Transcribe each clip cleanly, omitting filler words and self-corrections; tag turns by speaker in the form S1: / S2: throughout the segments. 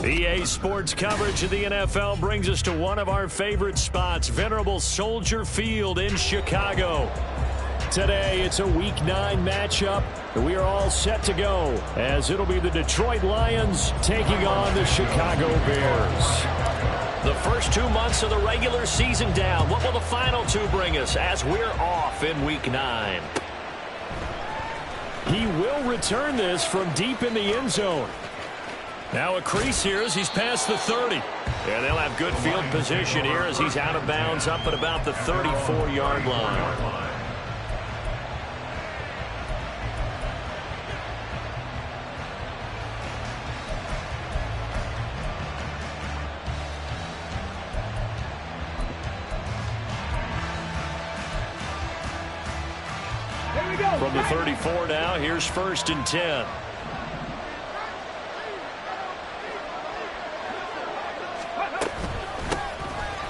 S1: EA Sports coverage of the NFL brings us to one of our favorite spots, venerable Soldier Field in Chicago. Today, it's a Week 9 matchup. We are all set to go, as it'll be the Detroit Lions taking on the Chicago Bears. The first 2 months of the regular season down. What will the final 2 bring us as we're off in Week 9? He will return this from deep in the end zone. Now a crease here as he's past the 30. And they'll have good field position here as he's out of bounds up at about the 34-yard line. From the 34 now, here's 1st and 10.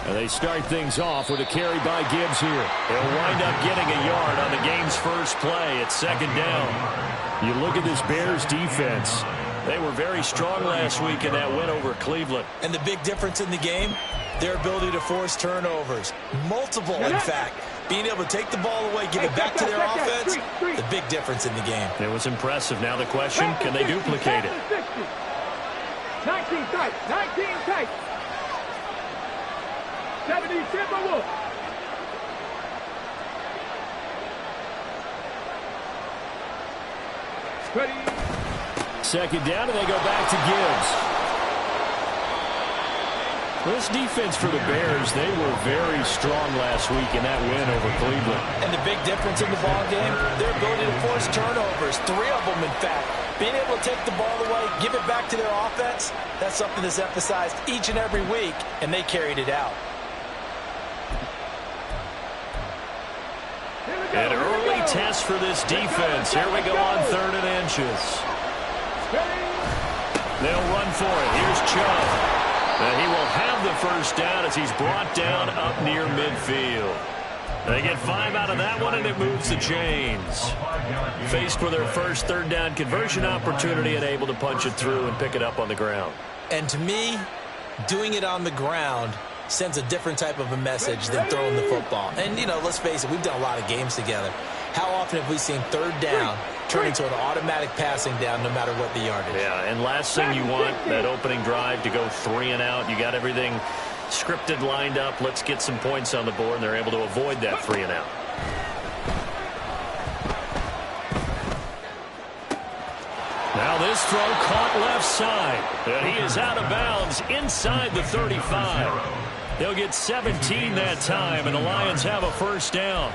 S1: And they start things off with a carry by Gibbs here. They'll wind up getting a yard on the game's first play. It's 2nd down. You look at this Bears defense. They were very strong last week in that win over Cleveland.
S2: And the big difference in the game, their ability to force turnovers. Multiple, in fact. Being able to take the ball away, give it back to their offense, the big difference in the game.
S1: It was impressive. Now the question, can they duplicate it?
S3: 19 tight, 19 tight. 70 Timberwolves. Ready.
S1: 2nd down, and they go back to Gibbs. This defense for the Bears, they were very strong last week in that win over Cleveland.
S2: And the big difference in the ball game, their ability to force turnovers, 3 of them in fact. Being able to take the ball away, give it back to their offense, that's something that's emphasized each and every week, and they carried it out.
S1: An early test for this defense. Here we go on 3rd and inches. They'll run for it. Here's Chubb. And he will have the first down as he's brought down up near midfield. They get 5 out of that one, and it moves the chains. Faced with their first 3rd down conversion opportunity and able to punch it through and pick it up on the ground.
S2: And to me, doing it on the ground sends a different type of a message than throwing the football. And, you know, let's face it, we've done a lot of games together. How often have we seen 3rd down turn into an automatic passing down no matter what the yardage?
S1: Yeah, and last thing you want, that opening drive to go 3 and out. You got everything scripted, lined up. Let's get some points on the board, and they're able to avoid that 3 and out. Now this throw caught left side. And he is out of bounds inside the 35. They'll get 17 that time, and the Lions have a first down.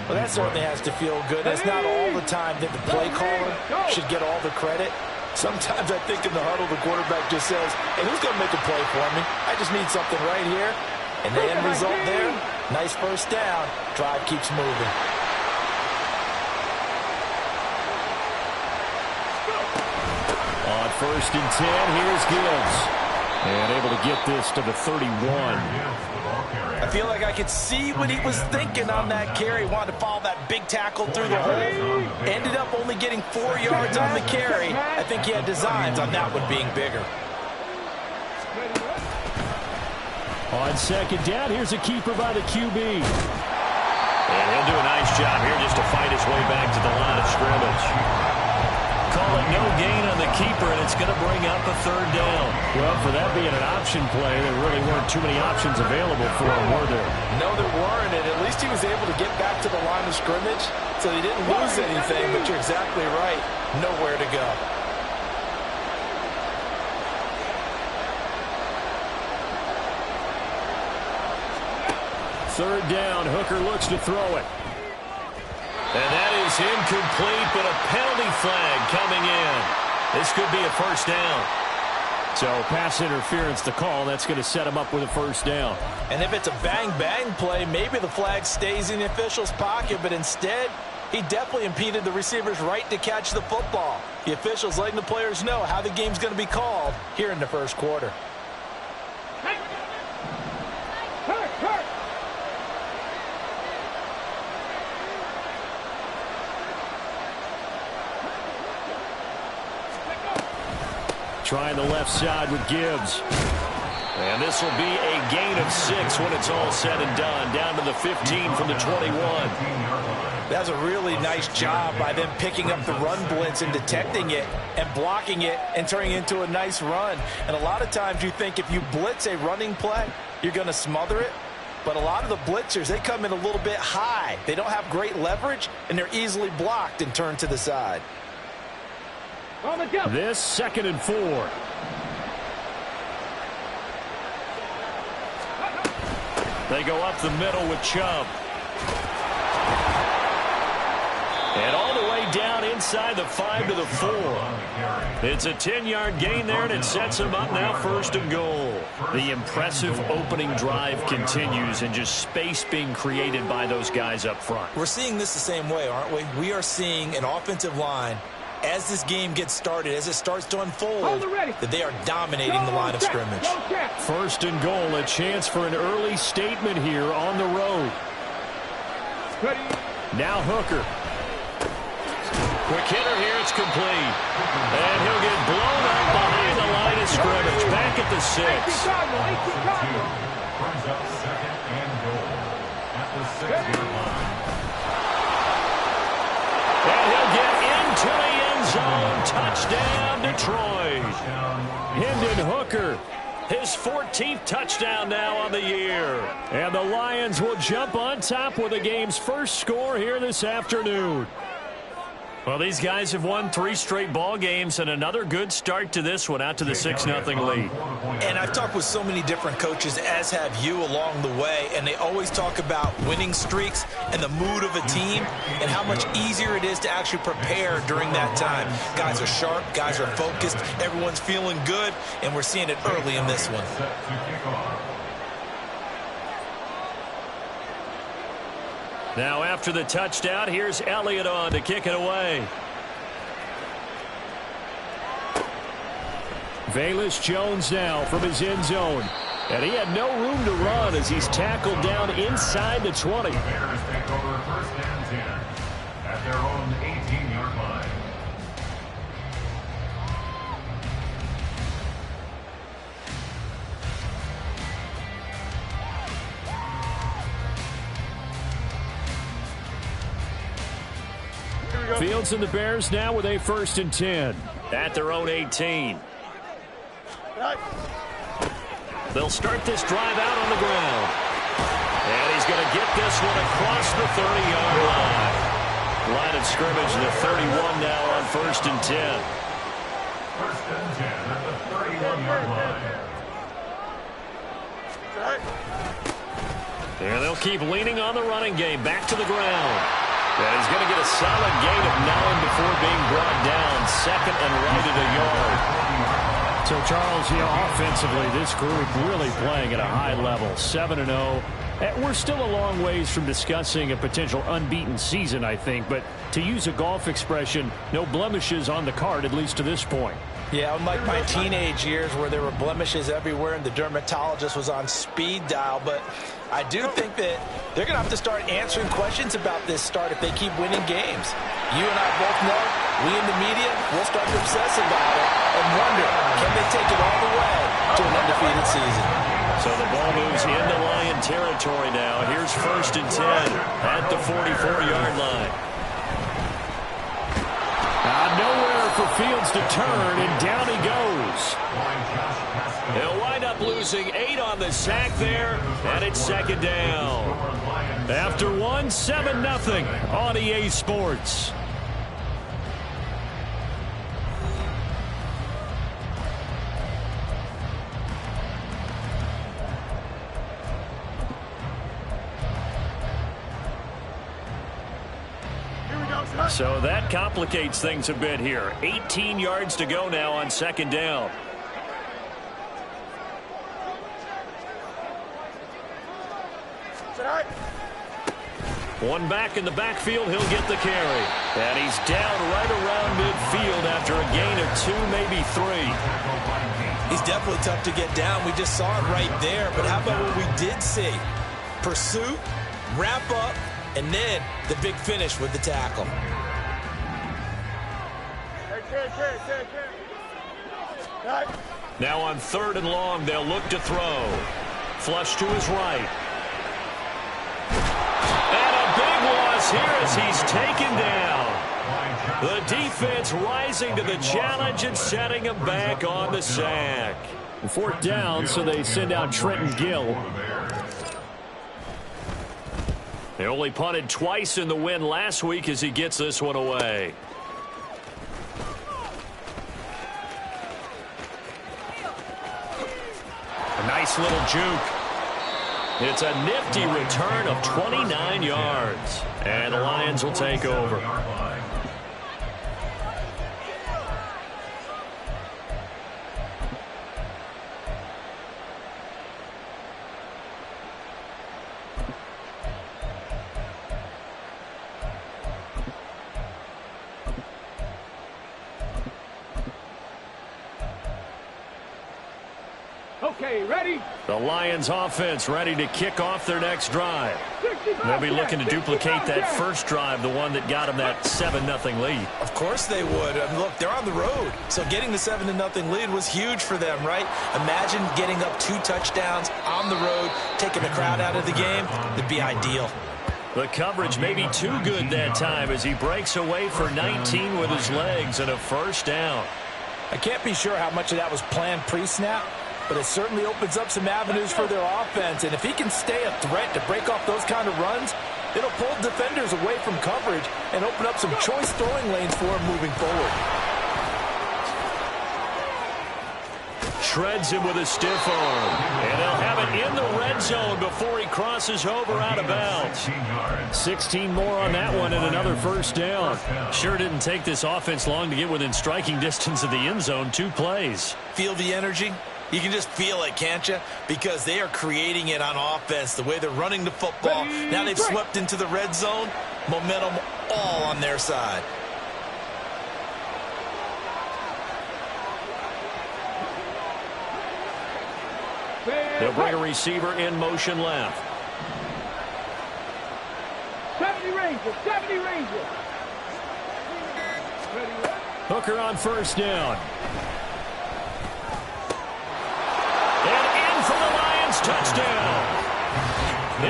S2: Well, that certainly has to feel good. It's not all the time that the play caller should get all the credit. Sometimes I think in the huddle, the quarterback just says, hey, who's going to make a play for me? I just need something right here. And the end result there, nice first down. Drive keeps moving.
S1: On 1st and 10, here's Gibbs. And able to get this to the 31.
S2: I feel like I could see what he was thinking on that carry. Wanted to follow that big tackle through the hole. Ended up only getting 4 yards on the carry. I think he had designs on that one being bigger.
S1: On 2nd down, here's a keeper by the QB. And he'll do a nice job here just to fight his way back to the line of scrimmage. Call it no gain on the keeper, and it's going to bring up a 3rd down. Well, for that being an option play, there really weren't too many options available for him, were there?
S2: No, there weren't, and at least he was able to get back to the line of scrimmage, so he didn't lose anything, but you're exactly right. Nowhere to go.
S1: Third down, Hooker looks to throw it. And that is incomplete, but a penalty flag coming in. This could be a first down. So pass interference the call. That's going to set him up with a first down.
S2: And if it's a bang-bang play, maybe the flag stays in the official's pocket, but instead, he definitely impeded the receiver's right to catch the football. The officials letting the players know how the game's going to be called here in the first quarter.
S1: Trying the left side with Gibbs. And this will be a gain of 6 when it's all said and done. Down to the 15 from the 21.
S2: That's a really nice job by them picking up the run blitz and detecting it and blocking it and turning it into a nice run. And a lot of times you think if you blitz a running play, you're going to smother it. But a lot of the blitzers, they come in a little bit high. They don't have great leverage, and they're easily blocked and turned to the side.
S1: This 2nd and 4. They go up the middle with Chubb. And all the way down inside the 5 to the 4. It's a 10-yard gain there, and it sets them up now 1st and goal. The impressive opening drive continues, and just space being created by those guys up front.
S2: We're seeing this the same way, aren't we? We are seeing an offensive line, as this game gets started, as it starts to unfold, that they are dominating the line of scrimmage.
S1: 1st and goal, a chance for an early statement here on the road. Now Hooker. Quick hitter here, it's complete. And he'll get blown up behind the line of scrimmage. Back at the 6.
S4: Brings up 2nd and goal at the 6-yard line.
S1: And he'll get into the end zone. Touchdown, Detroit. Hendon Hooker, his 14th touchdown now on the year. And the Lions will jump on top with the game's first score here this afternoon. Well, these guys have won 3 straight ball games, and another good start to this one, out to the 6-0 lead.
S2: And I've talked with so many different coaches, as have you, along the way, and they always talk about winning streaks and the mood of a team and how much easier it is to actually prepare during that time. Guys are sharp, guys are focused, everyone's feeling good, and we're seeing it early in this one.
S1: Now after the touchdown, here's Elliott on to kick it away. Velus Jones now from his end zone. And he had no room to run as he's tackled down inside the 20.
S4: The Bears take over 1st and 10 at their own 18-yard line.
S1: Fields and the Bears now with a 1st and 10 at their own 18. They'll start this drive out on the ground. And he's going to get this one across the 30-yard line. Line of scrimmage, the 31 now on 1st and 10.
S4: 1st and 10 at the 31-yard line.
S1: And they'll keep leaning on the running game. Back to the ground. And he's going to get a solid gain of 9 before being brought down. 2nd and right at a yard. So, Charles, offensively, this group really playing at a high level. 7-0. We're still a long ways from discussing a potential unbeaten season, I think. But to use a golf expression, no blemishes on the card, at least to this point.
S2: Yeah, unlike my teenage years where there were blemishes everywhere and the dermatologist was on speed dial. But I do think that they're going to have to start answering questions about this start if they keep winning games. You and I both know, we in the media, we'll start to obsess about it and wonder, can they take it all the way to an undefeated season?
S1: So the ball moves into Lion territory now. Here's 1st and 10 at the 44-yard line. Nowhere for Fields to turn, and down he goes. He'll wind up losing 8 on the sack there, and it's 2nd down. After 7-0 on EA Sports. So that complicates things a bit here. 18 yards to go now on 2nd down. One back in the backfield, he'll get the carry. And he's down right around midfield after a gain of 2, maybe 3.
S2: He's definitely tough to get down. We just saw it right there. But how about what we did see? Pursuit, wrap up, and then the big finish with the tackle.
S1: Now on 3rd and long, they'll look to throw. Flush to his right. And a big loss here as he's taken down. The defense rising to the challenge and setting him back on the sack.
S5: 4th down, so they send out Trenton Gill.
S1: They only punted twice in the win last week as he gets this one away. A nice little juke. It's a nifty return of 29 yards. And the Lions will take over.
S3: Okay, ready?
S1: The Lions offense ready to kick off their next drive. They'll be looking to duplicate that first drive, the one that got them that 7-0 lead.
S2: Of course they would. I mean, look, they're on the road. So getting the 7-0 lead was huge for them, right? Imagine getting up 2 touchdowns on the road, taking the crowd out of the game. It'd be ideal.
S1: The coverage may be too good that time as he breaks away for 19 with his legs and a 1st down.
S2: I can't be sure how much of that was planned pre-snap, but it certainly opens up some avenues for their offense. And if he can stay a threat to break off those kind of runs, it'll pull defenders away from coverage and open up some choice throwing lanes for him moving forward.
S1: Shreds him with a stiff arm. And they'll have it in the red zone before he crosses over out of bounds. 16 more on that one and another 1st down. Sure didn't take this offense long to get within striking distance of the end zone. 2 plays.
S2: Feel the energy? You can just feel it, can't you? Because they are creating it on offense, the way they're running the football. Now they've swept into the red zone. Momentum all on their side.
S1: They'll bring a receiver in motion left.
S3: 70 Rangers, 70 Rangers.
S1: Hooker on 1st down. Touchdown.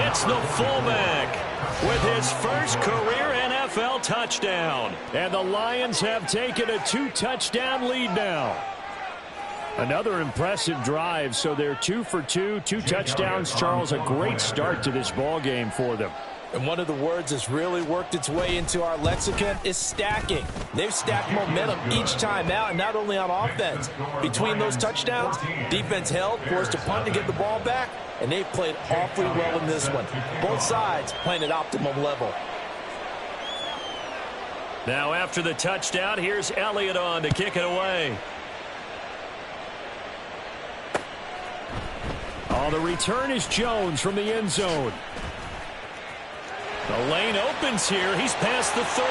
S1: It's the fullback with his first career NFL touchdown. And the Lions have taken a 2-touchdown lead now. Another impressive drive, so they're 2 for 2, 2 touchdowns. Charles, a great start to this ball game for them.
S2: And one of the words that's really worked its way into our lexicon is stacking. They've stacked momentum each time out, and not only on offense. Between those touchdowns, defense held, forced a punt to get the ball back, and they've played awfully well in this one. Both sides playing at optimum level.
S1: Now after the touchdown, here's Elliott on to kick it away. Oh, the return is Jones from the end zone. The lane opens here. He's past the 30.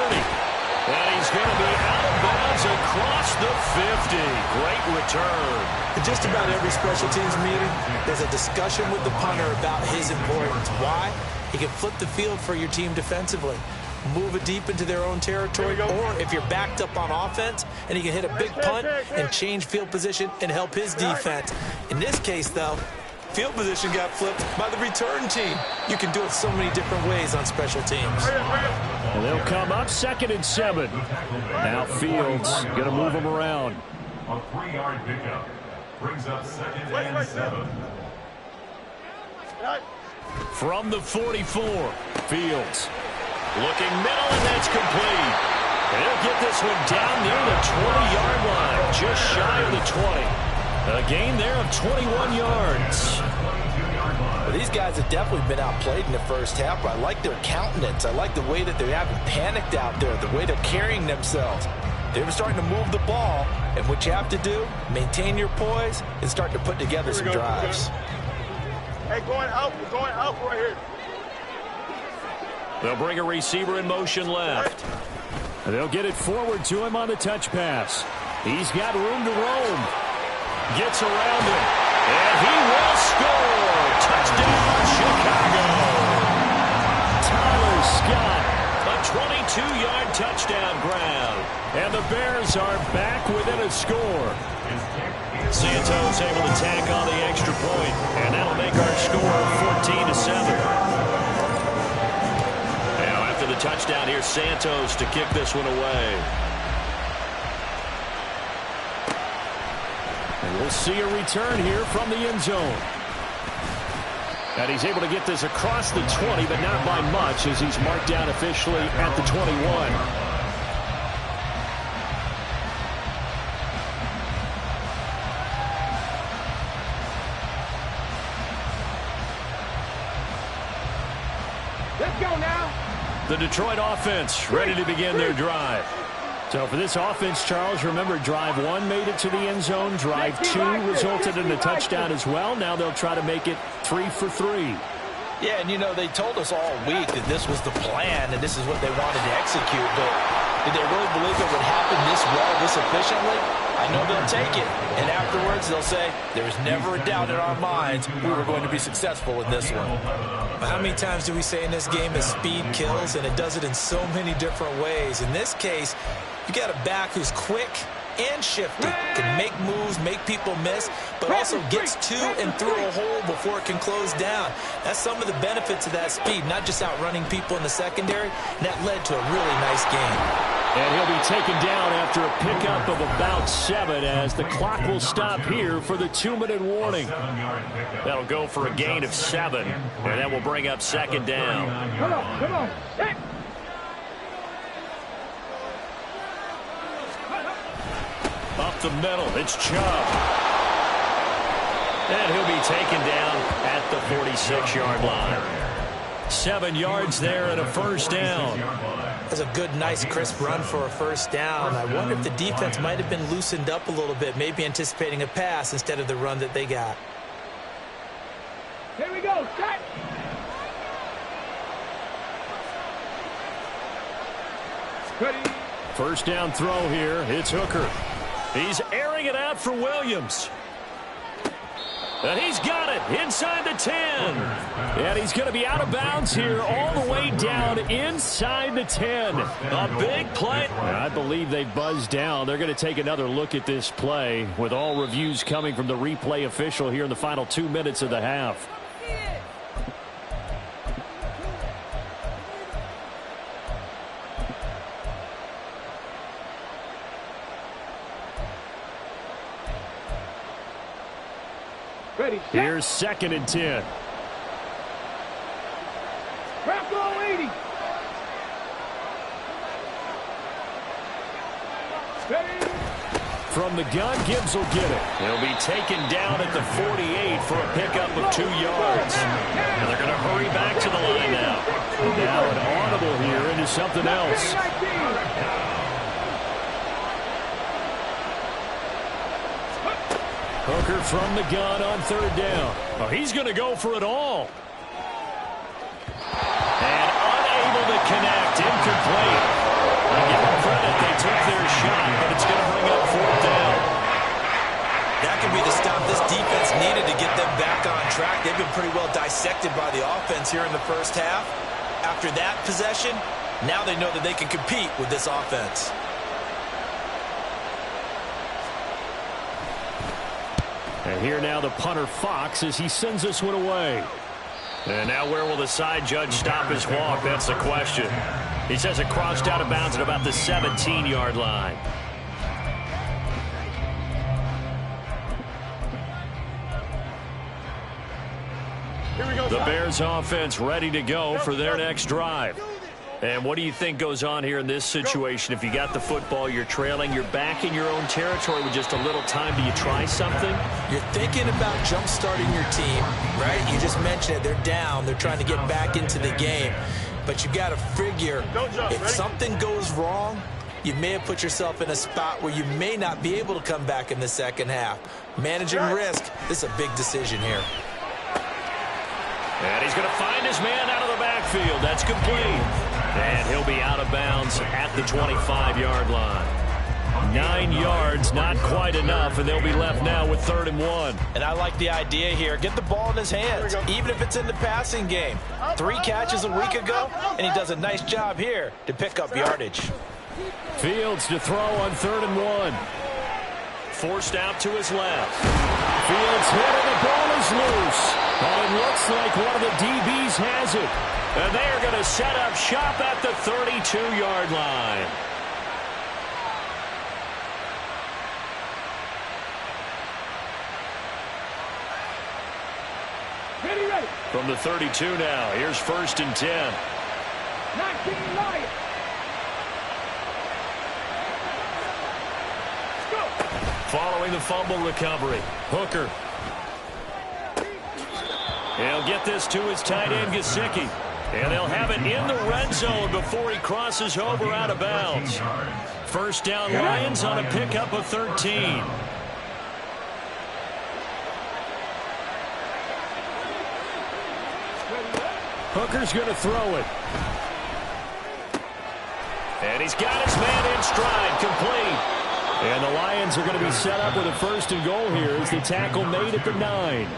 S1: And he's going to be out of bounds across the 50. Great return.
S2: In just about every special teams meeting, there's a discussion with the punter about his importance. Why? He can flip the field for your team defensively, move it deep into their own territory, or if you're backed up on offense, and he can hit a big punt and change field position and help his defense. In this case, though, field position got flipped by the return team. You can do it so many different ways on special teams.
S1: And they'll come up 2nd and 7. Now Fields going to move them around.
S4: A 3-yard pickup brings up 2nd and 7.
S1: From the 44, Fields looking middle, and that's complete. And he'll get this one down near the 20-yard line, just shy of the 20. A gain there of 21 yards.
S2: Well, these guys have definitely been outplayed in the first half, but I like their countenance. I like the way that they haven't panicked out there, the way they're carrying themselves. They're starting to move the ball, and what you have to do, maintain your poise and start to put together some drives.
S3: Hey, going out right here.
S1: They'll bring a receiver in motion left. And they'll get it forward to him on the touch pass. He's got room to roam. Gets around him, and he will score. Touchdown, Chicago. Tyler Scott, a 22-yard touchdown grab. And the Bears are back within a score. Santos able to tack on the extra point, and that'll make our score 14-7. Now, after the touchdown, here's Santos to kick this one away. And we'll see a return here from the end zone. And he's able to get this across the 20, but not by much, as he's marked down officially at the 21.
S3: Let's go now.
S1: The Detroit offense ready to begin their drive. So for this offense, Charles, remember, drive 1 made it to the end zone. Drive 2 resulted in a touchdown as well. Now they'll try to make it 3 for 3.
S2: Yeah, and you know, they told us all week that this was the plan and this is what they wanted to execute, but did they really believe it would happen this well, this efficiently? I know they'll take it, and afterwards they'll say, there was never a doubt in our minds we were going to be successful in this one.
S6: How many times do we say in this game that speed kills, and it does it in so many different ways? In this case, you got a back who's quick and shifty, can make moves, make people miss, but also gets to and through a hole before it can close down. That's some of the benefits of that speed, not just outrunning people in the secondary, and that led to a really nice game.
S1: And he'll be taken down after a pickup of about 7 as the clock will stop here for the 2-minute warning. That'll go for a gain of 7, and that will bring up second down.
S3: Come on. Hey.
S1: Up the middle, it's Chubb. And he'll be taken down at the 46-yard line. 7 yards there and a first down.
S6: That's a good, nice, crisp run for a first down. I wonder if the defense might have been loosened up a little bit, maybe anticipating a pass instead of the run that they got.
S3: Here we go. Set. Ready.
S1: First down throw here. It's Hooker. He's airing it out for Williams. And he's got it inside the 10. And he's going to be out of bounds here all the way down inside the 10. A big play. And I believe they buzzed down. They're going to take another look at this play with all reviews coming from the replay official here in the final 2 minutes of the half.
S3: Ready. Set.
S1: Here's 2nd and 10.
S3: Bronco 80. Ready.
S1: From the gun, Gibbs will get it. He'll be taken down at the 48 for a pickup of 2 yards. And they're going to hurry back to the line now. Now an audible here into something else. Hooker from the gun on 3rd down. Oh, he's going to go for it all. And unable to connect. Incomplete. I give them credit. They took their shot, but it's going to bring up 4th down.
S6: That could be the stop this defense needed to get them back on track. They've been pretty well dissected by the offense here in the first half. After that possession, now they know that they can compete with this offense.
S1: And here now the punter Fox as he sends this one away. And now where will the side judge stop his walk? That's the question. He says it crossed out of bounds at about the 17-yard line.
S3: Here we go.
S1: The Bears offense ready to go for their next drive. And what do you think goes on here in this situation? If you got the football, you're trailing, you're back in your own territory with just a little time. Do you try something?
S6: You're thinking about jump-starting your team, right? You just mentioned it. They're down. They're trying to get back into the game. But you got to figure if something goes wrong, you may have put yourself in a spot where you may not be able to come back in the second half. Managing risk, this is a big decision here.
S1: And he's going to find his man out of the backfield. That's complete. And he'll be out of bounds at the 25-yard line. 9 yards, not quite enough, and they'll be left now with 3rd and 1.
S2: And I like the idea here. Get the ball in his hands, even if it's in the passing game. 3 catches a week ago, and he does a nice job here to pick up yardage.
S1: Fields to throw on 3rd and 1. Forced out to his left. Fields hit and the ball is loose. But it looks like one of the DBs has it. And they are going to set up shop at the 32-yard line.
S3: Ready.
S1: From the 32 now, here's 1st and 10.
S3: 19 Lions.
S1: Following the fumble recovery, Hooker. He'll get this to his tight end, Gesicki. And they'll have it in the red zone before he crosses over out of bounds. 1st down, Lions on a pickup of 13. Hooker's going to throw it. And he's got his man in stride, complete. And the Lions are going to be set up with a 1st and goal here as the tackle made at the 9.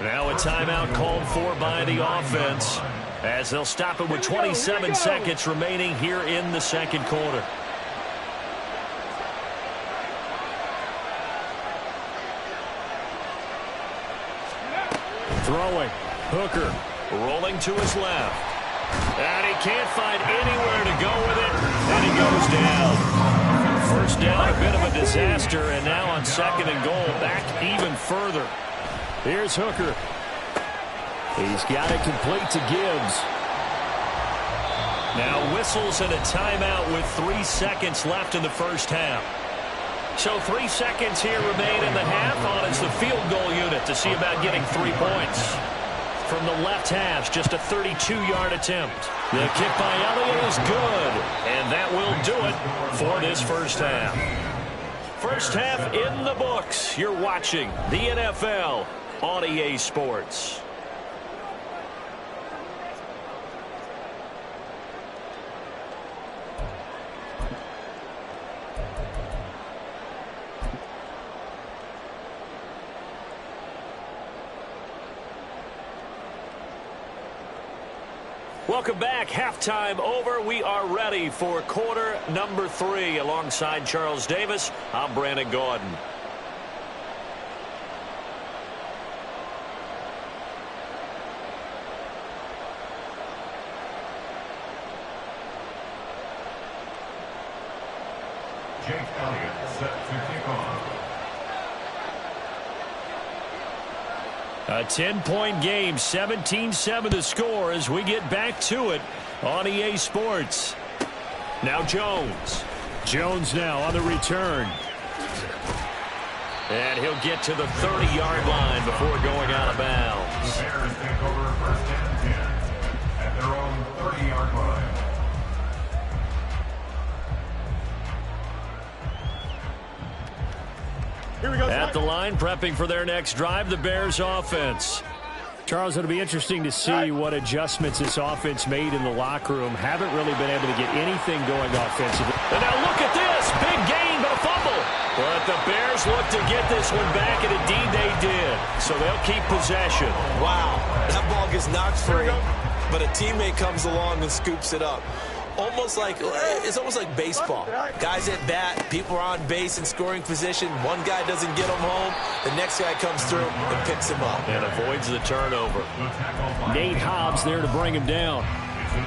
S1: Now a timeout called for by the offense as they'll stop it with 27 seconds remaining here in the 2nd quarter. Throwing. Hooker rolling to his left. And he can't find anywhere to go with it. And he goes down. 1st down, a bit of a disaster, and now on 2nd and goal, back even further. Here's Hooker. He's got it complete to Gibbs. Now whistles and a timeout with 3 seconds left in the 1st half. So 3 seconds here remain in the half on it's the field goal unit to see about getting 3 points. From the left hash, just a 32-yard attempt. The kick by Elliott is good, and that will do it for this 1st half. 1st half in the books. You're watching the NFL on EA Sports. Welcome back. Halftime over. We are ready for quarter number 3. Alongside Charles Davis, I'm Brandon Gordon.
S4: Jake Elliott set to kick off.
S1: A 10-point game, 17-7 the score as we get back to it on EA Sports. Now Jones. Jones now on the return. And he'll get to the 30-yard line before going out of bounds.
S4: The Bears take over 1st and 10 at their own 30-yard line.
S3: Here we go.
S1: At the line, prepping for their next drive, the Bears offense. Charles, it'll be interesting to see what adjustments this offense made in the locker room. Haven't really been able to get anything going offensively. And now look at this. Big gain, but a fumble. But the Bears look to get this one back, and indeed they did. So they'll keep possession.
S6: Wow, that ball gets knocked free, but a teammate comes along and scoops it up. It's almost like baseball. Guys at bat, people are on base in scoring position. One guy doesn't get him home. The next guy comes through and picks him up.
S1: And avoids the turnover. Nate Hobbs there to bring him down.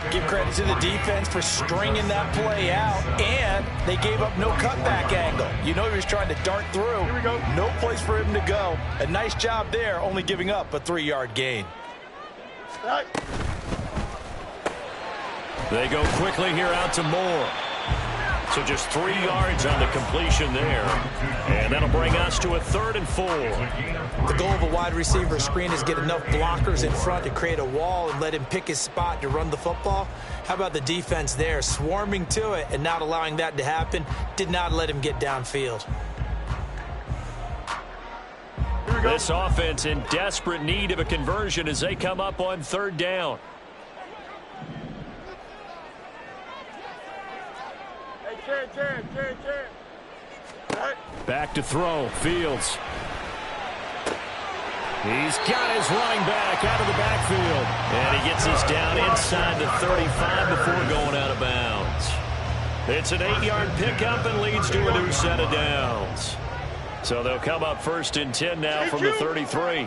S6: Give credit to the defense for stringing that play out, and they gave up no cutback angle. You know he was trying to dart through.
S3: Here we go.
S6: No place for him to go. A nice job there, only giving up a 3-yard gain.
S1: They go quickly here out to Moore. So just 3 yards on the completion there. And that'll bring us to a 3rd and 4.
S6: The goal of a wide receiver screen is get enough blockers in front to create a wall and let him pick his spot to run the football. How about the defense there, swarming to it and not allowing that to happen? Did not let him get downfield.
S1: This offense in desperate need of a conversion as they come up on 3rd down. Back to throw. Fields. He's got his running back out of the backfield. And he gets us down inside the 35 before going out of bounds. It's an 8-yard pickup and leads to a new set of downs. So they'll come up 1st and 10 now from the 33.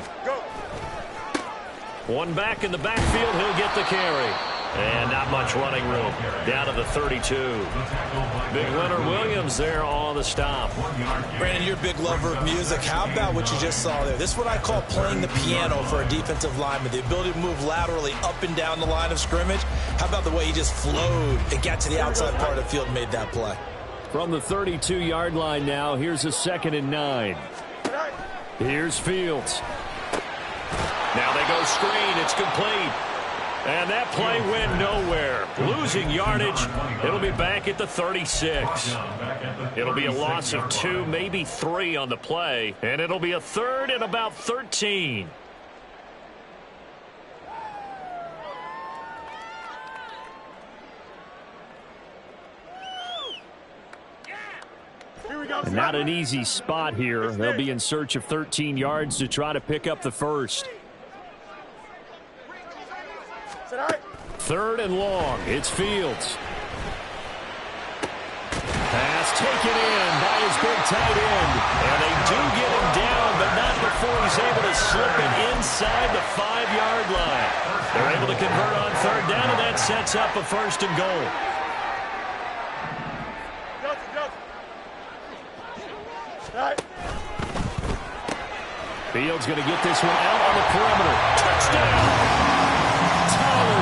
S1: One back in the backfield. He'll get the carry. And not much running room. Down to the 32. Big Leonard Williams there on the stop.
S6: Brandon, you're a big lover of music. How about what you just saw there? This is what I call playing the piano for a defensive lineman. The ability to move laterally up and down the line of scrimmage. How about the way he just flowed and got to the outside part of the field and made that play?
S1: From the 32-yard line now, here's a 2nd and 9. Here's Fields. Now they go screen. It's complete. And that play went nowhere. Losing yardage. It'll be back at the 36. It'll be a loss of 2, maybe 3 on the play. And it'll be a 3rd and about 13. Not an easy spot here. They'll be in search of 13 yards to try to pick up the first. 3rd and long. It's Fields. Pass taken in by his big tight end. And they do get him down, but not before he's able to slip it inside the 5-yard line. They're able to convert on 3rd down, and that sets up a 1st and goal. Fields going to get this one out on the perimeter. Touchdown!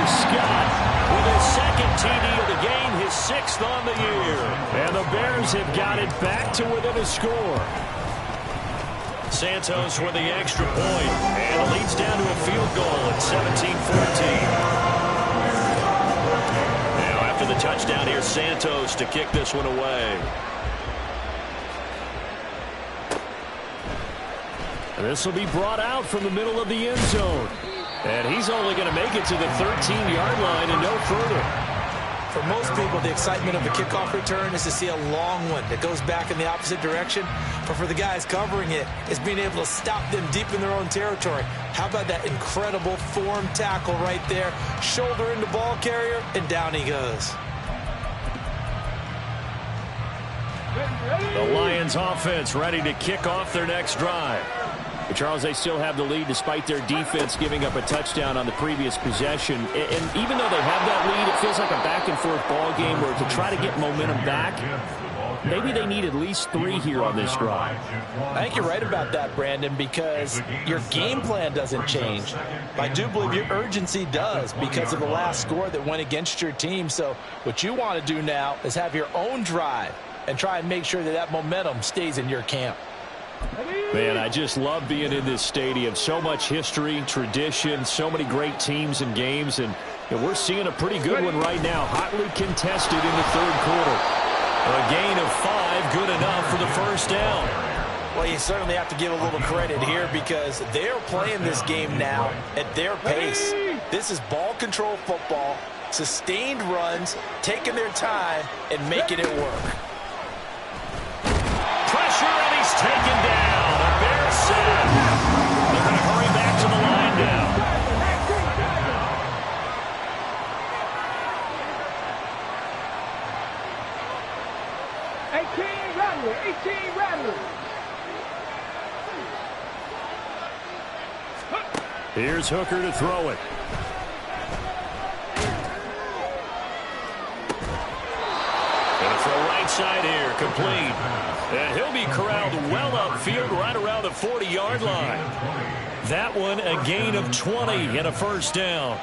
S1: Scott with his 2nd TD of the game, his 6th on the year. And the Bears have got it back to within a score. Santos with the extra point, and it leads down to a field goal at 17-14. Now after the touchdown, here's Santos to kick this one away. And this will be brought out from the middle of the end zone. And he's only going to make it to the 13-yard line and no further.
S6: For most people, the excitement of a kickoff return is to see a long one that goes back in the opposite direction. But for the guys covering it, it's being able to stop them deep in their own territory. How about that incredible form tackle right there? Shoulder into ball carrier, and down he goes.
S1: The Lions offense ready to kick off their next drive. But Charles, they still have the lead despite their defense giving up a touchdown on the previous possession. And even though they have that lead, it feels like a back-and-forth ball game where to try to get momentum back, maybe they need at least 3 here on this drive.
S6: I think you're right about that, Brandon, because your game plan doesn't change. I do believe your urgency does because of the last score that went against your team. So what you want to do now is have your own drive and try and make sure that that momentum stays in your camp.
S1: Man, I just love being in this stadium. So much history, tradition, so many great teams and games. And we're seeing a pretty good one right now. Hotly contested in the 3rd quarter. A gain of 5, good enough for the 1st down.
S6: Well, you certainly have to give a little credit here because they're playing this game now at their pace. This is ball control football, sustained runs, taking their time, and making it work.
S1: Pressure, and he's taken down. A Bears sack. They're going to hurry back to the line now.
S3: Rattler.
S1: Here's Hooker to throw it. Gonna throw right side here, complete. And he'll be corralled well upfield right around the 40-yard line. That one a gain of 20 and a 1st down.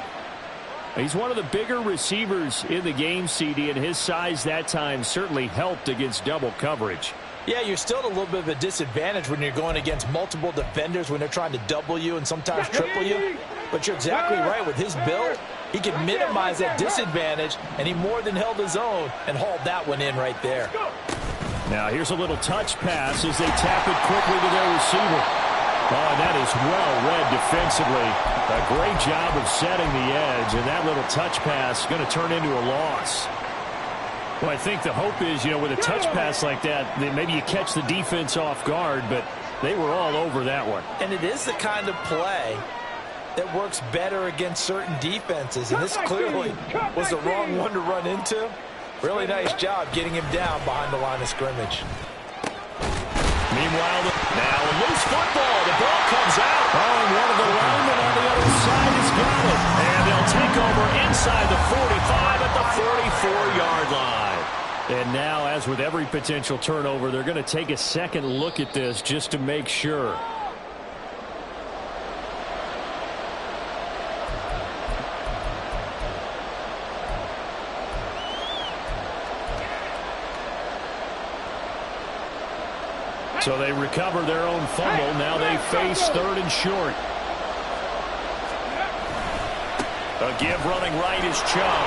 S1: He's one of the bigger receivers in the game, CD, and his size that time certainly helped against double coverage.
S6: Yeah, you're still at a little bit of a disadvantage when you're going against multiple defenders when they're trying to double you and sometimes triple you. But you're exactly right. With his build, he can minimize that disadvantage, and he more than held his own and hauled that one in right there.
S1: Now here's a little touch pass as they tap it quickly to their receiver. Oh, and that is well read defensively. A great job of setting the edge, and that little touch pass is going to turn into a loss. Well, I think the hope is, with a touch pass like that maybe you catch the defense off guard, but they were all over that one.
S6: And it is the kind of play that works better against certain defenses, and this clearly was the wrong one to run into.
S2: Really nice job getting him down behind the line of scrimmage.
S1: Meanwhile, now a loose football. The ball comes out. Oh, and one of the linemen on the other side has got it. And they'll take over inside the 45 at the 44-yard line. And now, as with every potential turnover, they're going to take a second look at this just to make sure. So they recover their own fumble. Now they face third and short. A give running right is Chubb.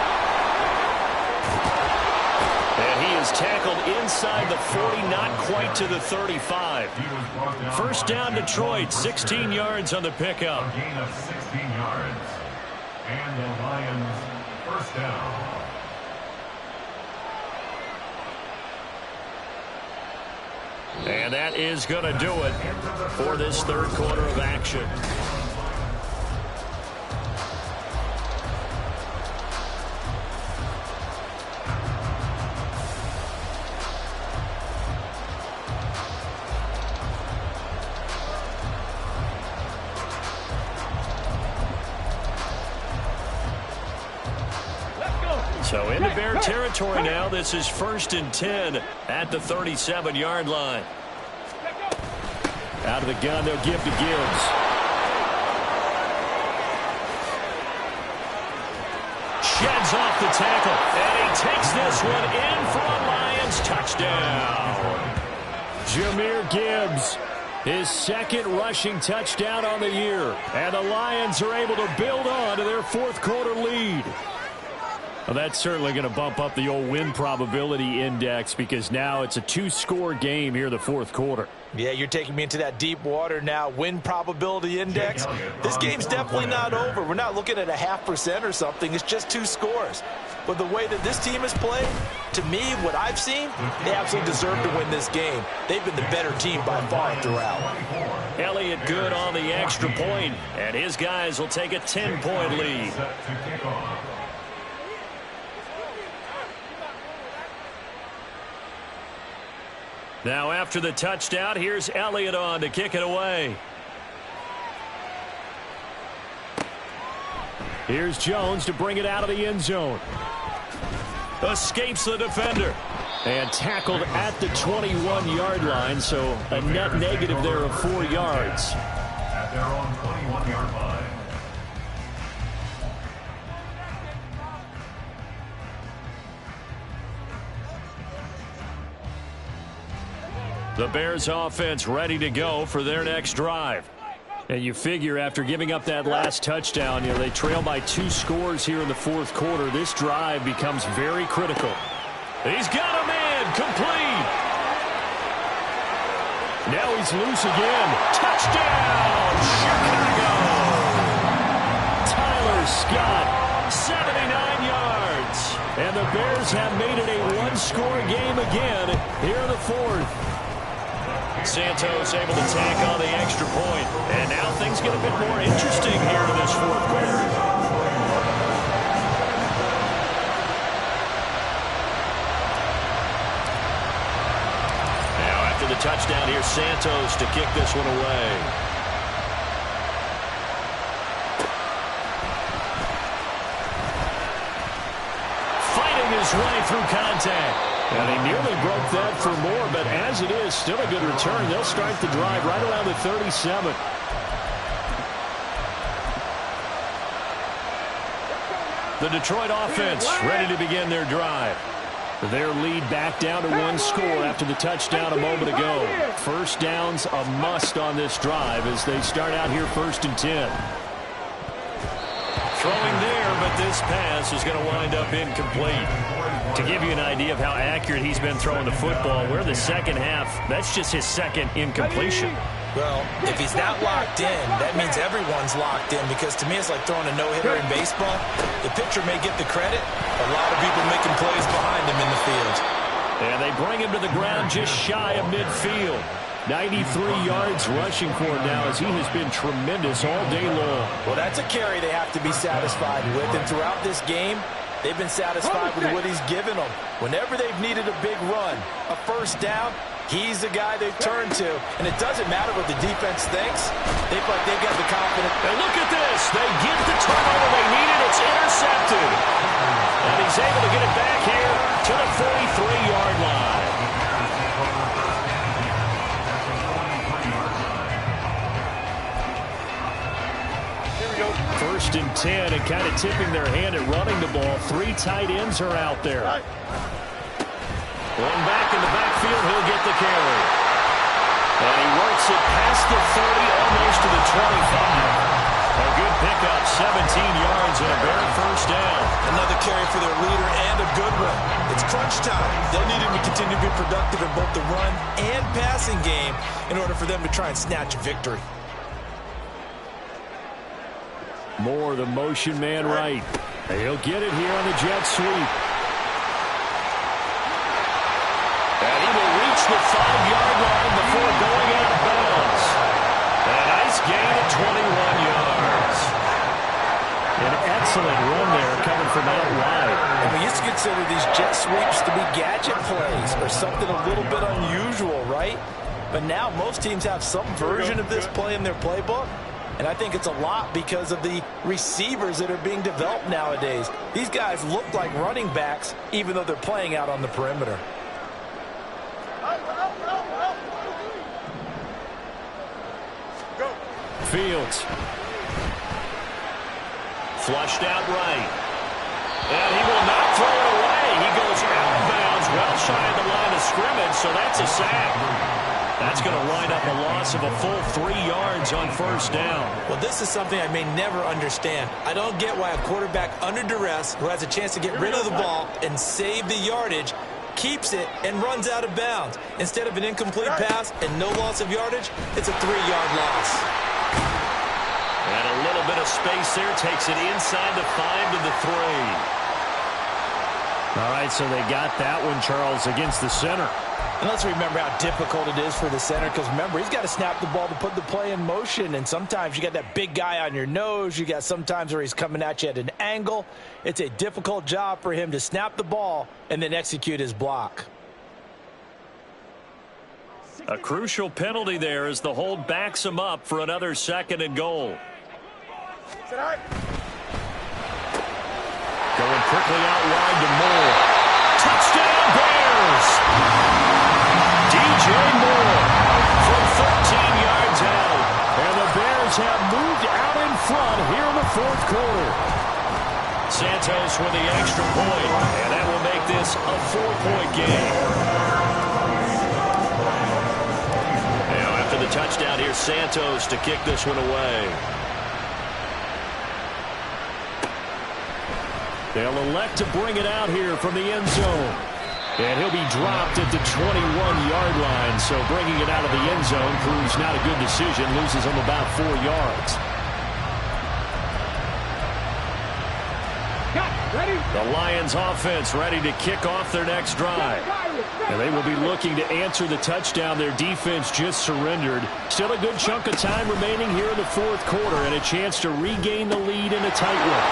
S1: And he is tackled inside the 40, not quite to the 35. First down, Detroit, 16 yards on the pickup.
S4: A gain of 16 yards. And the Lions first down.
S1: And that is going to do it for this third quarter of action. So into Bear territory now. This is 1st and 10 at the 37-yard line. Out of the gun, they'll give to Gibbs. Sheds off the tackle, and he takes this one in for a Lions touchdown. Jahmyr Gibbs, his second rushing touchdown on the year. And the Lions are able to build on to their fourth quarter lead. Well, that's certainly going to bump up the old win probability index because now it's a two-score game here in the fourth quarter.
S2: Yeah, you're taking me into that deep water now. Win probability index. This game's definitely not over. We're not looking at 0.5% or something. It's just 2 scores. But the way that this team has played, to me, what I've seen, they absolutely deserve to win this game. They've been the better team by far throughout.
S1: Elliott good on the extra point, and his guys will take a 10-point lead. Now after the touchdown, here's Elliott on to kick it away. Here's Jones to bring it out of the end zone. Escapes the defender. And tackled at the 21-yard line, so a net negative there of 4 yards.
S4: At their own 21-yard line.
S1: The Bears offense ready to go for their next drive. And you figure after giving up that last touchdown, they trail by 2 scores here in the fourth quarter. This drive becomes very critical. He's got a man, complete. Now he's loose again. Touchdown, Chicago. Tyler Scott, 79 yards. And the Bears have made it a one-score game again here in the fourth. Santos able to tack on the extra point. And now things get a bit more interesting here in this fourth quarter. Now after the touchdown, here's Santos to kick this one away. Fighting his way through contact. And he nearly broke that for more, but as it is, still a good return. They'll start the drive right around the 37. The Detroit offense ready to begin their drive. Their lead back down to 1 score after the touchdown a moment ago. First down's a must on this drive as they start out here 1st and 10. Throwing there, but this pass is going to wind up incomplete. To give you an idea of how accurate he's been throwing the football, we're in the second half. That's just his second incompletion.
S6: Well, if he's not locked in, that means everyone's locked in, because to me it's like throwing a no-hitter in baseball. The pitcher may get the credit, a lot of people making plays behind him in the field.
S1: And they bring him to the ground just shy of midfield. 93 yards rushing for him now as he has been tremendous all day long.
S2: Well, that's a carry they have to be satisfied with. And throughout this game, They've been satisfied with what he's given them. Whenever they've needed a big run, a first down, he's the guy they've turned to. And it doesn't matter what the defense thinks. They feel like they've got the confidence.
S1: And look at this. They get the turnover they needed. It's intercepted. And he's able to get it back here to the 43-yard line. First and 10, and kind of tipping their hand at running the ball. 3 tight ends are out there. One back in the backfield, he'll get the carry. And he works it past the 30, almost to the 25. A good pickup, 17 yards and a bare first down.
S6: Another carry for their leader and a good one. It's crunch time. They'll need him to continue to be productive in both the run and passing game in order for them to try and snatch a victory.
S1: Moore, the motion man right. He'll get it here on the jet sweep. And he will reach the 5-yard line before going out of bounds. And a nice gain of 21 yards. An excellent run there coming from out wide.
S2: And we used to consider these jet sweeps to be gadget plays or something a little bit unusual, right? But now most teams have some version of this play in their playbook. And I think it's a lot because of the receivers that are being developed nowadays. These guys look like running backs, even though they're playing out on the perimeter.
S1: Fields. Flushed out right. And he will not throw it away. He goes out of bounds, well shy of the line of scrimmage, so that's a sack. That's going to wind up a loss of a full 3 yards on first down.
S6: Well, this is something I may never understand. I don't get why a quarterback under duress who has a chance to get rid of the ball and save the yardage keeps it and runs out of bounds. Instead of an incomplete pass and no loss of yardage, it's a 3-yard loss.
S1: And a little bit of space there takes it inside the 5 to the 3. All right, so they got that one, Charles, against the center.
S2: And let's remember how difficult it is for the center, because remember, he's got to snap the ball to put the play in motion, and sometimes you got that big guy on your nose. You got sometimes where he's coming at you at an angle. It's a difficult job for him to snap the ball and then execute his block.
S1: A crucial penalty there as the hold backs him up for another 2nd and goal. Going quickly out wide to Moore. Touchdown Bears! DJ Moore from 13 yards out. And the Bears have moved out in front here in the 4th quarter. Santos with the extra point, and that will make this a 4-point game. Now after the touchdown, here's Santos to kick this one away. They'll elect to bring it out here from the end zone. And he'll be dropped at the 21-yard line. So bringing it out of the end zone proves not a good decision. Loses him about 4 yards. The Lions offense ready to kick off their next drive. And they will be looking to answer the touchdown their defense just surrendered. Still a good chunk of time remaining here in the 4th quarter and a chance to regain the lead in a tight one.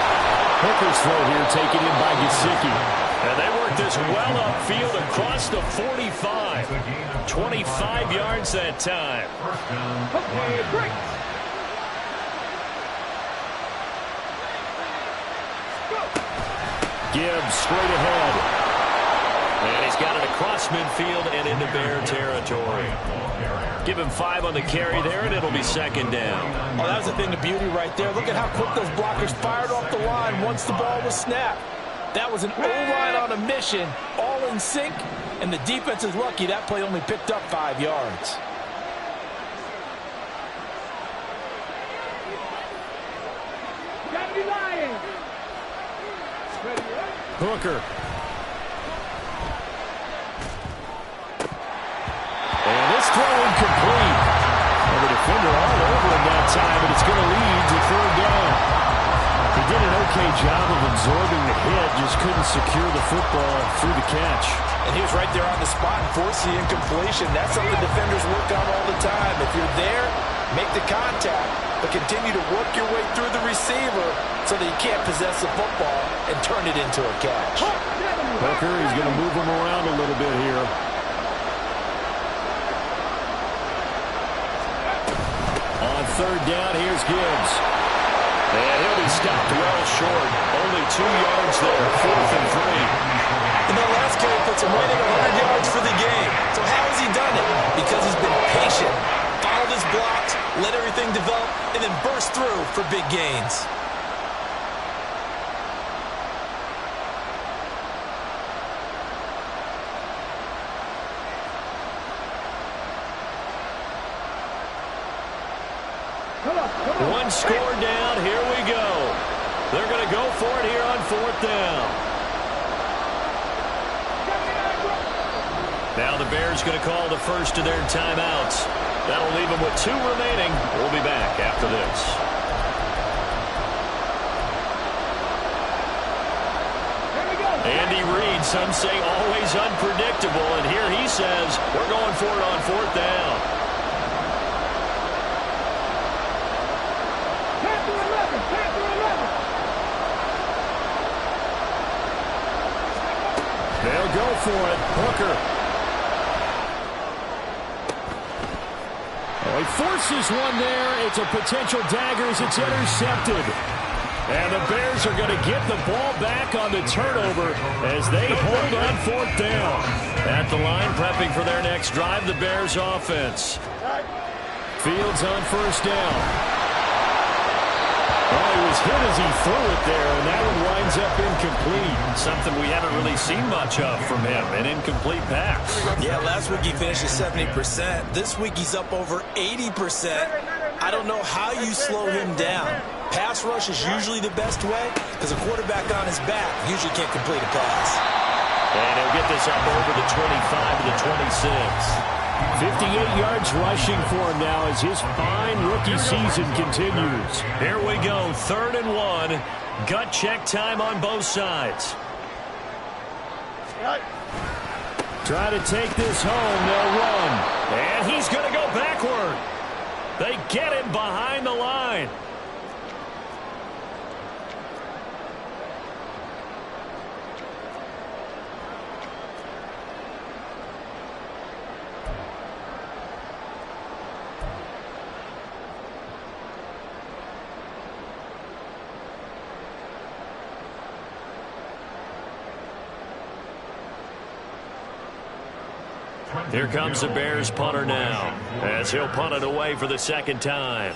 S1: Hooker's throw here taken in by Gesicki. And they work this well upfield across the 45. 25 yards that time. Gibbs straight ahead. And he's got it across midfield and into Bear territory. Give him 5 on the carry there, and it'll be 2nd down.
S2: Oh, that was a thing of beauty right there. Look at how quick those blockers fired off the line once the ball was snapped. That was an O-line on a mission, all in sync, and the defense is lucky that play only picked up 5 yards.
S1: Hooker. And this throw incomplete. And the defender all over him that time, but it's going to lead to 3rd down. He did an okay job of absorbing the hit, just couldn't secure the football through the catch.
S2: And he was right there on the spot and forced the incompletion. That's something defenders work on all the time. If you're there, Make the contact, but continue to work your way through the receiver so that you can't possess the football and turn it into a catch.
S1: Hooker, he's going to move him around a little bit here. On third down, here's Gibbs. And he'll be stopped well short. Only 2 yards there, 4th and 3.
S6: And that last carry puts him right at 100 yards for the game. So how has he done it? Because he's been patient, followed his blocks, let everything develop, and then burst through for big gains.
S1: One score down. Here we go. They're going to go for it here on 4th down. Now the Bears going to call the first of their timeouts. That'll leave them with 2 remaining. We'll be back after this. Andy Reid, some say always unpredictable, and here he says we're going for it on 4th down. They'll go for it. Hooker. Oh, he forces one there. It's a potential dagger as it's intercepted. And the Bears are going to get the ball back on the turnover as they hold on 4th down. At the line, prepping for their next drive, the Bears offense. Fields on 1st down. Well, he was hit as he threw it there, and that one winds up incomplete. Something we haven't really seen much of from him, an incomplete pass.
S6: Yeah, last week he finished at 70%. This week he's up over 80%. I don't know how you slow him down. Pass rush is usually the best way because a quarterback on his back usually can't complete a pass.
S1: And he'll get this up over the 25 to the 26. 58 yards rushing for him now as his fine rookie season continues. Here we go, 3rd and 1. Gut check time on both sides. Try to take this home, they'll run. And he's going to go backward. They get him behind the line. Here comes the Bears punter now, as he'll punt it away for the 2nd time.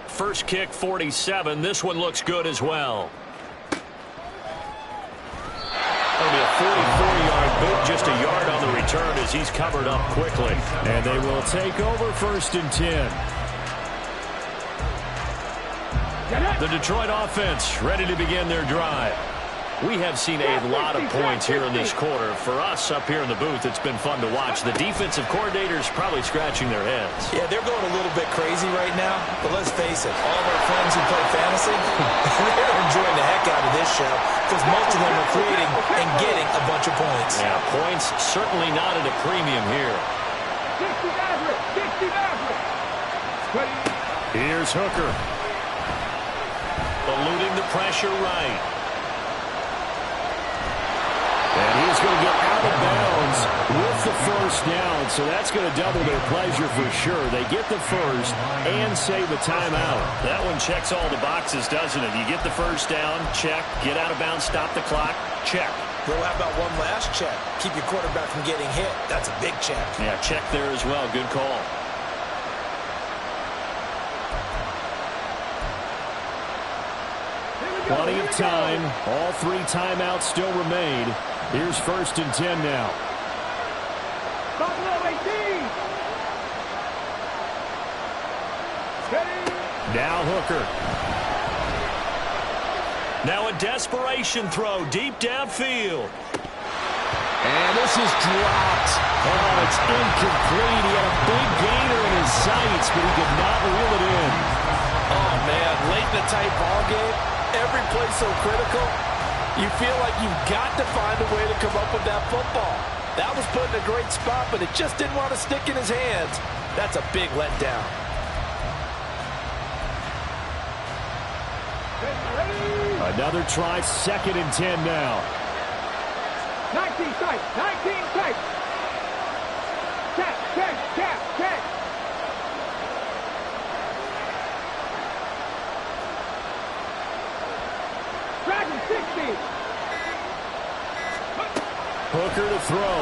S1: First kick, 47. This one looks good as well. That'll be a 44-yard boot, just a yard on the return as he's covered up quickly. And they will take over 1st and 10. The Detroit offense ready to begin their drive. We have seen a lot of points here in this quarter. For us up here in the booth, it's been fun to watch. The defensive coordinators probably scratching their heads.
S6: Yeah, they're going a little bit crazy right now. But let's face it, all of our friends who play fantasy, they're enjoying the heck out of this show because most of them are creating and getting a bunch of points.
S1: Yeah, points certainly not at a premium here.
S3: 60 average.
S1: Here's Hooker. Eluding the pressure right. And he's going to get out of bounds with the 1st down, so that's going to double their pleasure for sure. They get the 1st and save a timeout. That one checks all the boxes, doesn't it? You get the 1st down, check. Get out of bounds, stop the clock, check.
S6: Well, how about one last check? Keep your quarterback from getting hit. That's a big check.
S1: Yeah, check there as well. Good call. Plenty of time. All 3 timeouts still remain. Here's 1st and 10 now. Now Hooker. Now a desperation throw deep downfield. And this is dropped. Oh, it's incomplete. He had a big gainer in his sights, but he could not reel it in.
S2: Oh, man, late in the tight ball game, every play so critical, you feel like you've got to find a way to come up with that football. That was put in a great spot, but it just didn't want to stick in his hands. That's a big letdown.
S1: Another try, 2nd and 10 now.
S3: 19 tight, 19 tight. Check. Dragon 60.
S1: Hooker to throw.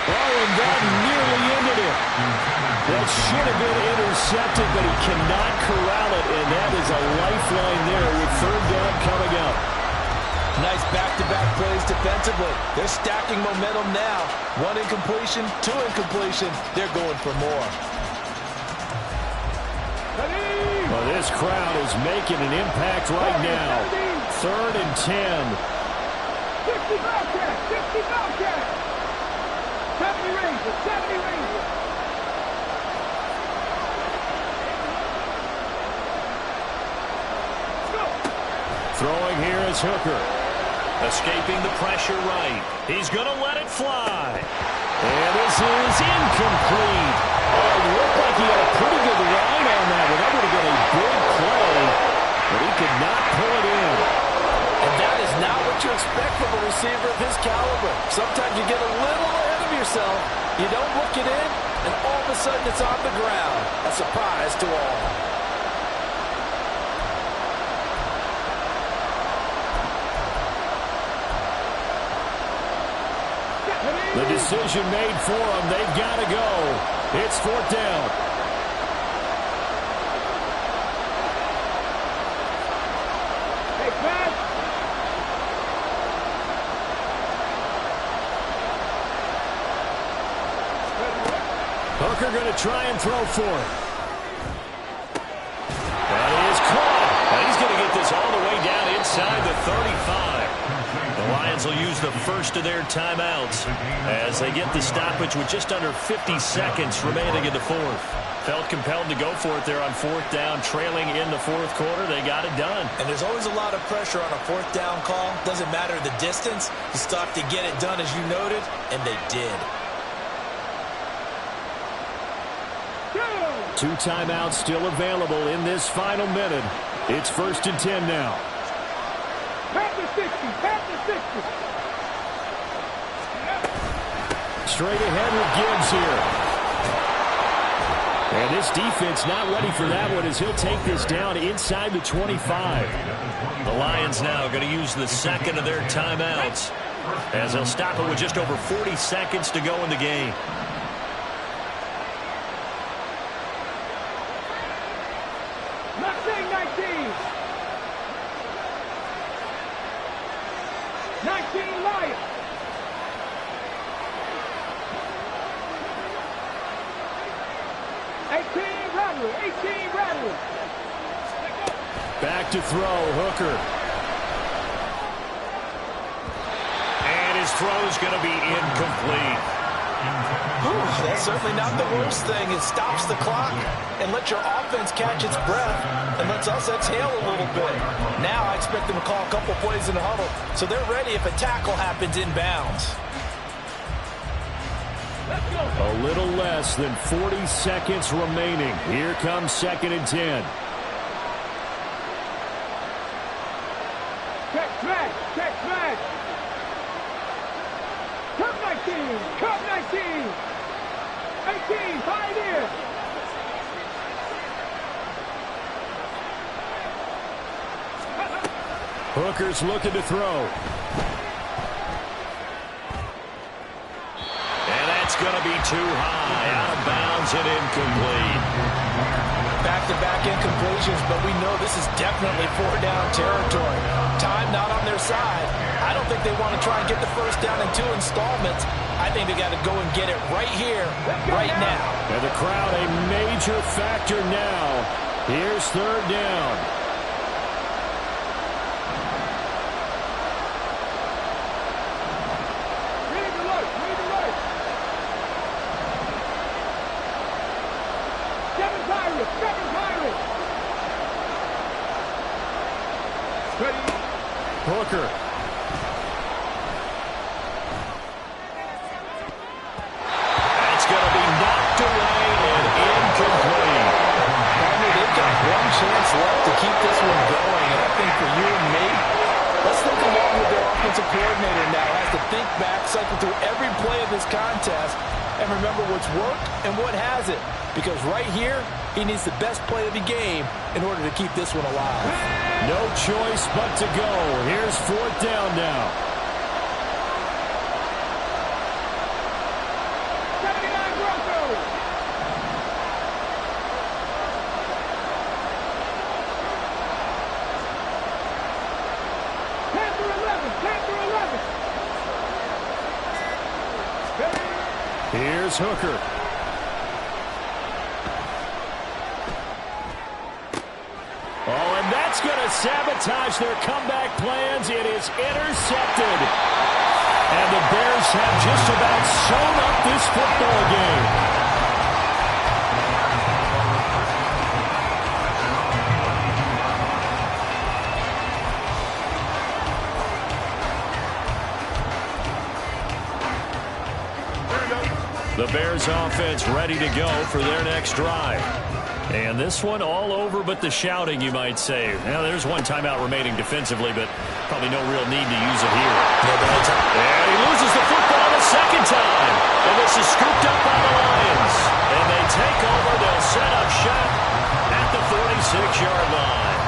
S1: Oh, and that nearly ended it. That should have been intercepted, but he cannot corral it, and that is a lifeline there with 3rd down coming up.
S2: Nice back-to-back plays defensively. They're stacking momentum now. 1 incompletion, 2 incompletion. They're going for more.
S1: Well, this crowd is making an impact right now. 3rd and 10.
S3: 60 ball catch. 70 Rangers.
S1: Throwing here is Hooker. Escaping the pressure right. He's going to let it fly. And this is incomplete. Oh, it looked like he had a pretty good line on that one. That would have been a big play, but he could not pull it in.
S2: And that is not what you expect from a receiver of his caliber. Sometimes you get a little ahead of yourself. You don't look it in, and all of a sudden it's on the ground. A surprise to all.
S1: The decision made for them. They've got to go. It's 4th down.
S3: Hey, man.
S1: Hooker going to try and throw for it. That is caught. He's going to get this all the way down inside the 35. The Lions will use the first of their timeouts as they get the stoppage with just under 50 seconds remaining in the 4th. Felt compelled to go for it there on 4th down, trailing in the 4th quarter. They got it done.
S6: And there's always a lot of pressure on a 4th down call. Doesn't matter the distance. You still have to get it done, as you noted, and they did.
S1: 2 timeouts still available in this final minute. It's 1st and 10 now.
S3: Back to 60.
S1: Straight ahead with Gibbs here. And this defense not ready for that one as he'll take this down inside the 25. The Lions now going to use the 2nd of their timeouts as they'll stop it with just over 40 seconds to go in the game.
S3: Mustang 19. 19 Lions. 18 Rattle.
S1: Back to throw, Hooker. And his throw's going to be incomplete.
S2: That's certainly not the worst thing. It stops the clock and lets your offense catch its breath and lets us exhale a little bit. Now I expect them to call a couple plays in the huddle so they're ready if a tackle happens inbounds.
S1: A little less than 40 seconds remaining. Here comes 2nd and 10.
S3: Check smash. Cup 19. 18, Pioneer.
S1: Hooker's looking to throw. It's going to be too high, out of bounds and incomplete.
S2: Back-to-back incompletions, but we know this is definitely 4-down territory. Time not on their side. I don't think they want to try and get the first down in 2 installments. I think they got to go and get it right here, right now.
S1: And the crowd a major factor now. Here's 3rd down.
S3: Seven Pirates. Ready.
S1: Hooker. That's going to be knocked away and incomplete.
S2: They've got one chance left to keep this one going, and I think for you and me, let's think along with their offensive coordinator now. Has to think back, cycle through every play of this contest, and remember what's worked and what hasn't. Because right here, he needs the best play of the game in order to keep this one alive.
S1: No choice but to go. Here's fourth down now.
S3: 79 Broncos. Panther 11. Panther 11.
S1: Here's Hooker. Oh, and that's going to sabotage their comeback plans. It is intercepted. And the Bears have just about sewn up this football game. The Bears offense ready to go for their next drive. And this one all over but the shouting, you might say. Now, there's one timeout remaining defensively, but probably no real need to use it here. And he loses the football the second time. And this is scooped up by the Lions. And they take over. They'll set up shop at the 46-yard line.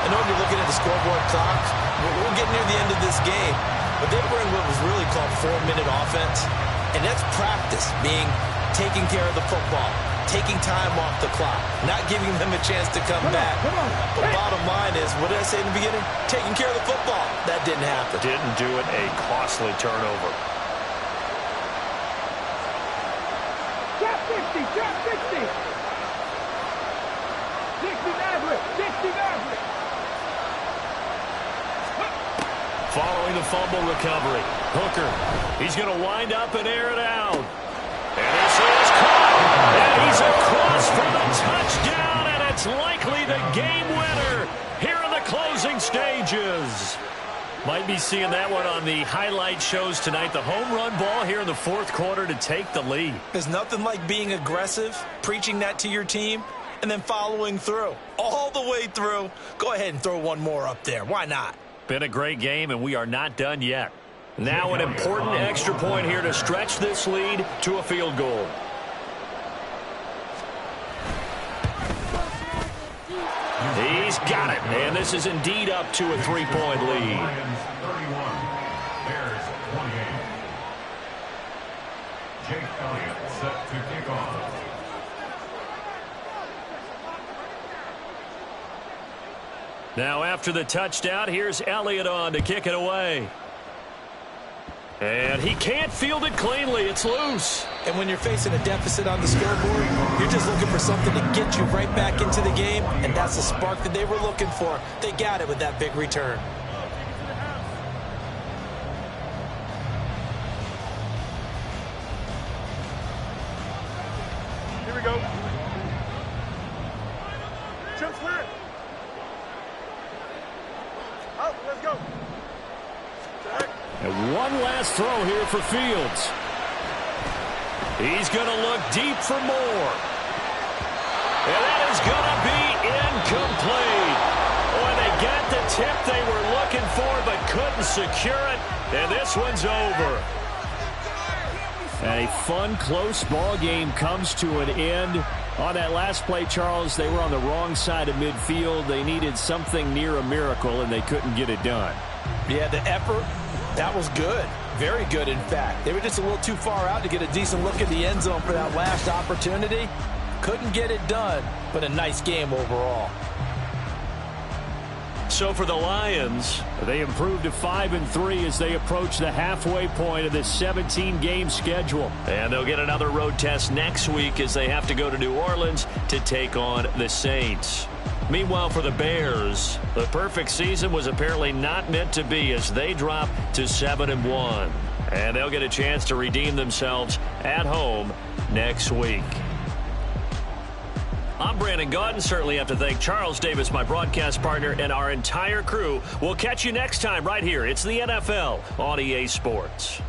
S6: I know you're looking at the scoreboard clock. We're getting near the end of this game. But they bring what was really called 4-minute offense. And that's practice, being taking care of the football, taking time off the clock, not giving them a chance to come back. But bottom line is, what did I say in the beginning? Taking care of the football. That didn't happen.
S1: Didn't do it. A costly turnover.
S3: Drop 60. Drop 60. 60 Maverick. 60 Maverick.
S1: Following the fumble recovery, Hooker, he's going to wind up and air it out. And this is caught. And he's across for the touchdown, and it's likely the game winner here in the closing stages. Might be seeing that one on the highlight shows tonight. The home run ball here in the fourth quarter to take the lead.
S6: There's nothing like being aggressive, preaching that to your team, and then following through. All the way through. Go ahead and throw one more up there. Why not?
S1: Been a great game, and we are not done yet. Now an important extra point here to stretch this lead to a field goal. He's got it, and this is indeed up to a 3-point lead.
S4: Lions 31, Bears 28. Jake Elliott set to kick off.
S1: Now after the touchdown, here's Elliott on to kick it away. And he can't field it cleanly. It's loose.
S6: And when you're facing a deficit on the scoreboard, you're just looking for something to get you right back into the game, and that's the spark that they were looking for. They got it with that big return.
S3: Here we go. Jump clear. Out, let's go.
S1: And one last throw here for Fields. He's going to look deep for more. And that is going to be incomplete. Boy, they got the tip they were looking for but couldn't secure it. And this one's over. And a fun, close ball game comes to an end. On that last play, Charles, they were on the wrong side of midfield. They needed something near a miracle, and they couldn't get it done.
S6: Yeah, the effort, that was good. Very good, in fact. They were just a little too far out to get a decent look at the end zone for that last opportunity. Couldn't get it done, but a nice game overall.
S1: So for the Lions, they improved to 5-3 as they approach the halfway point of this 17-game schedule. And they'll get another road test next week as they have to go to New Orleans to take on the Saints. Meanwhile, for the Bears, the perfect season was apparently not meant to be as they drop to 7-1. And they'll get a chance to redeem themselves at home next week. I'm Brandon Gaudin. Certainly have to thank Charles Davis, my broadcast partner, and our entire crew. We'll catch you next time right here. It's the NFL on EA Sports.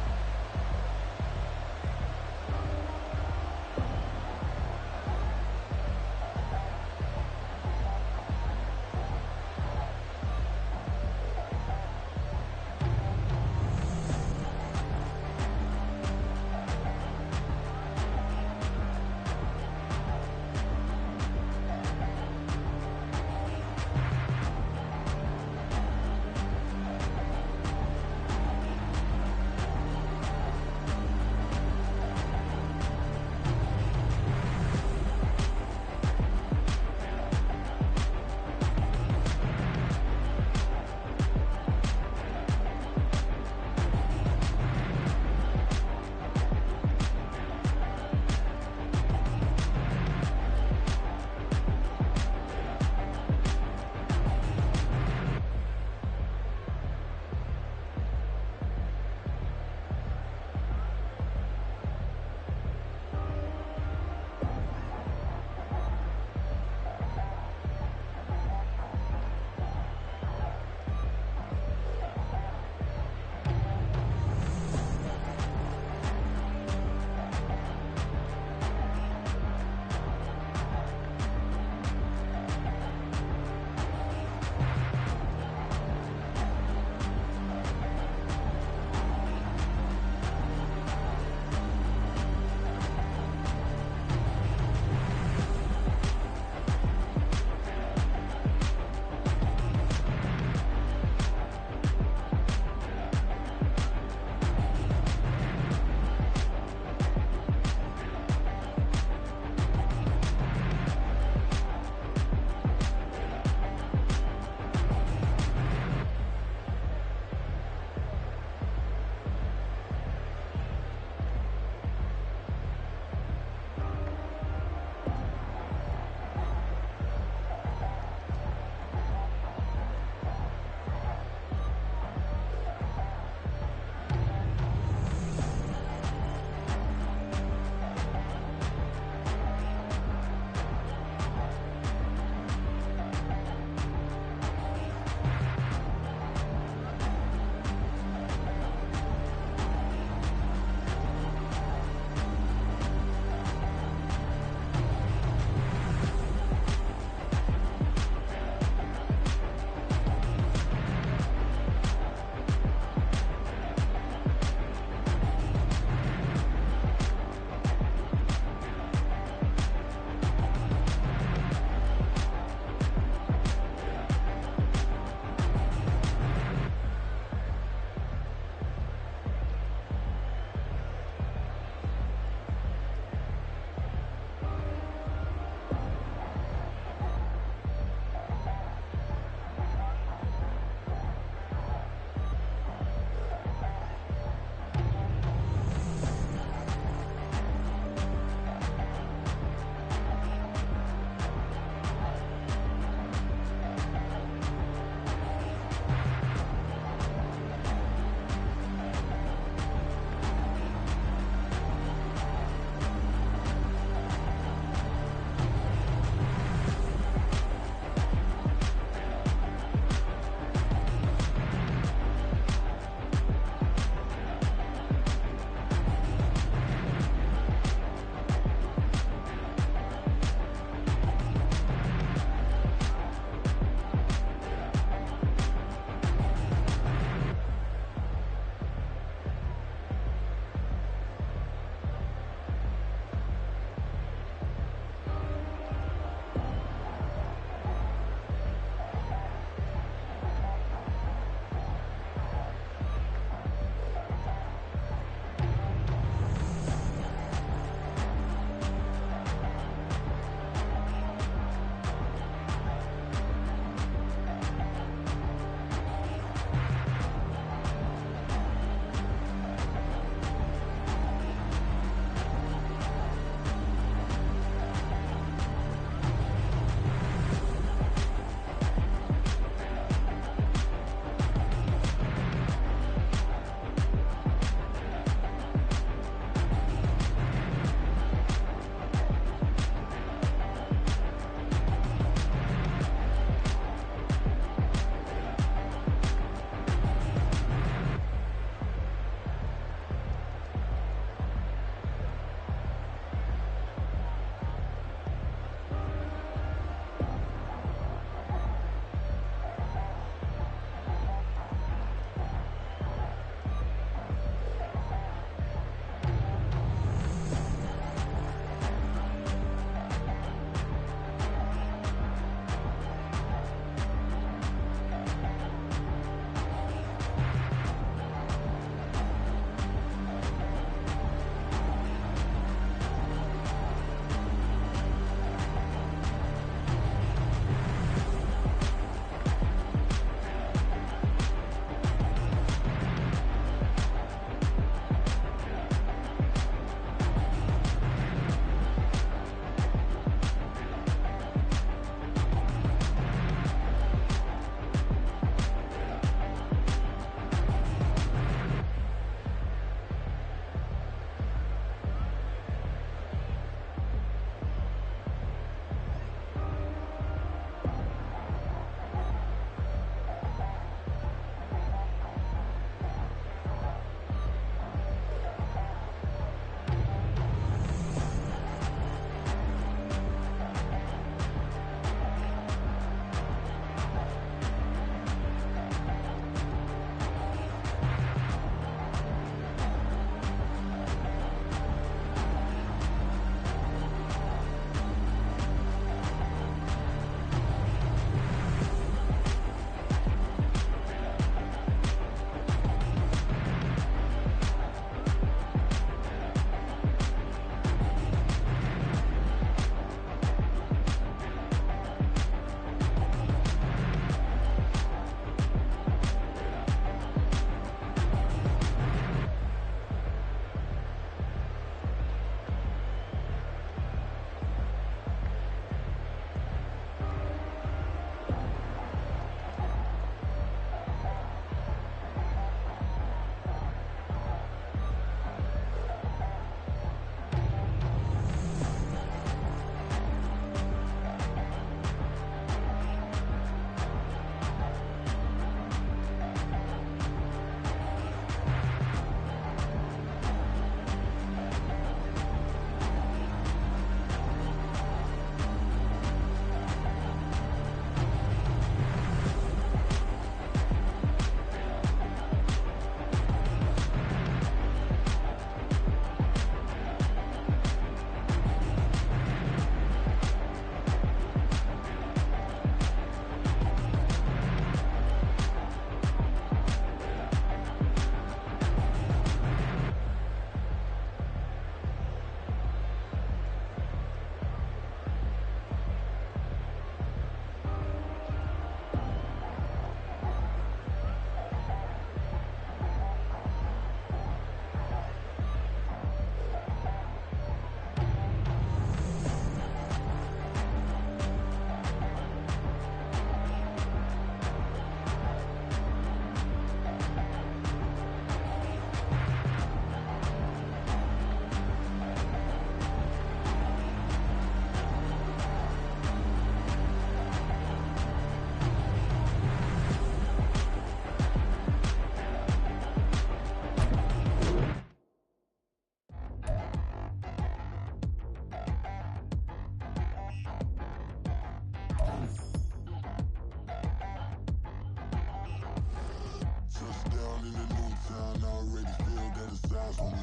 S7: size on me.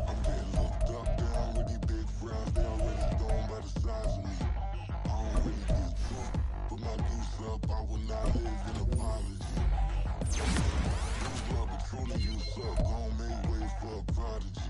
S7: I'm getting looked up, down with these big frowns. They already gone by the size of me. I don't really get drunk, put my deuce up. I will not live in apology. Lose love, but truly you suck. Gon' make way for a prodigy.